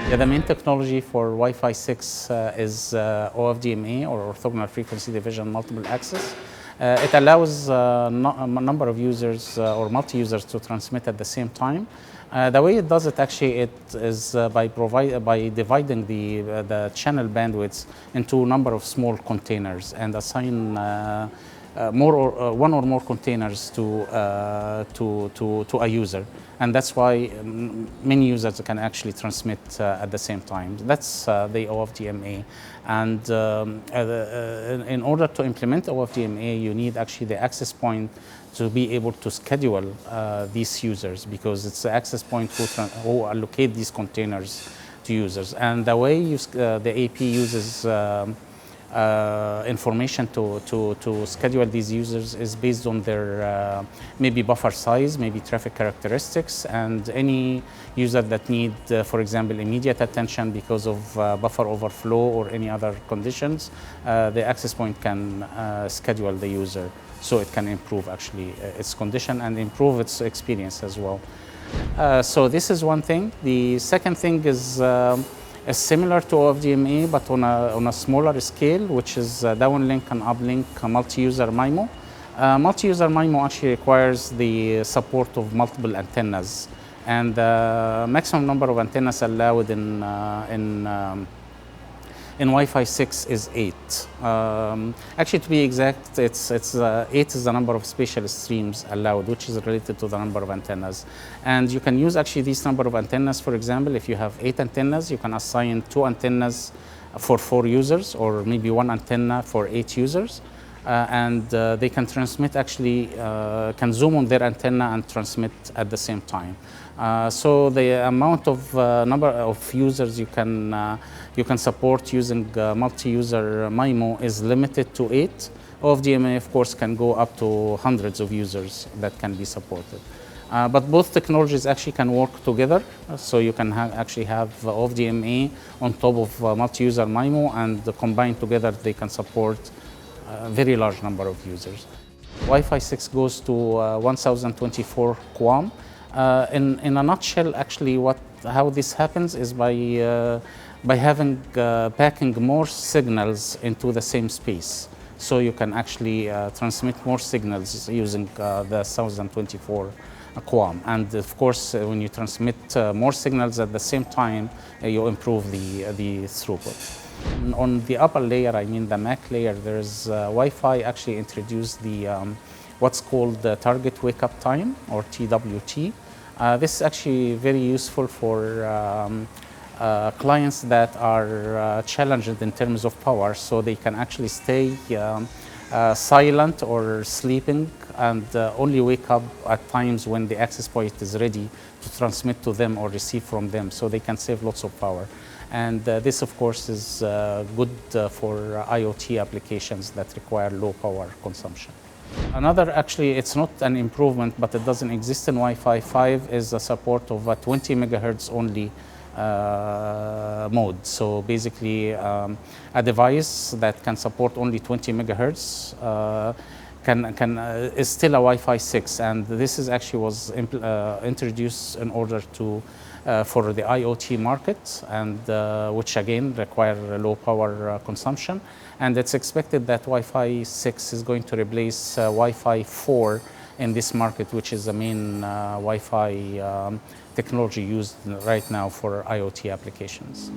Yeah, the main technology for Wi-Fi 6 is OFDMA, or orthogonal frequency division multiple access. It allows a number of users or multi-users to transmit at the same time. The way it does it actually is by dividing the channel bandwidths into a number of small containers and assign one or more containers to a user, and that's why many users can actually transmit at the same time. That's the OFDMA, and in order to implement OFDMA, you need actually the access point to be able to schedule these users, because it's the access point who allocate these containers to users. And the way the AP uses information to schedule these users is based on their maybe buffer size, maybe traffic characteristics, and any user that need, for example, immediate attention because of buffer overflow or any other conditions, the access point can schedule the user so it can improve actually its condition and improve its experience as well. So this is one thing. The second thing is similar to OFDMA, but on a smaller scale, which is Downlink and Uplink multi-user MIMO. Multi-user MIMO actually requires the support of multiple antennas, and the maximum number of antennas allowed in Wi-Fi 6 is 8. Actually, to be exact, 8 is the number of spatial streams allowed, which is related to the number of antennas. And you can use actually this number of antennas. For example, if you have 8 antennas, you can assign 2 antennas for 4 users, or maybe 1 antenna for 8 users. And they can transmit actually, can zoom on their antenna and transmit at the same time. So the amount of number of users you can support using multi-user MIMO is limited to 8. OFDMA, of course, can go up to hundreds of users that can be supported. But both technologies actually can work together, so you can actually have OFDMA on top of multi-user MIMO, and combined together they can support a very large number of users. Wi-Fi 6 goes to 1024 QAM. In a nutshell, actually, how this happens is by packing more signals into the same space. So you can actually transmit more signals using the 1024 QAM. And of course, when you transmit more signals at the same time, you improve the throughput. On the upper layer, I mean the MAC layer, there's Wi-Fi actually introduced the what's called the target wake-up time, or TWT. This is actually very useful for clients that are challenged in terms of power, so they can actually stay silent or sleeping and only wake up at times when the access point is ready to transmit to them or receive from them, so they can save lots of power. And this, of course, is good for IoT applications that require low power consumption. Another, actually, it's not an improvement, but it doesn't exist in Wi-Fi 5, is the support of a 20 megahertz only mode. So basically, a device that can support only 20 megahertz is still a Wi-Fi 6, and this is actually was introduced in order to for the IoT market, and which again require low power consumption. And it's expected that Wi-Fi 6 is going to replace Wi-Fi 4 in this market, which is the main Wi-Fi technology used right now for IoT applications.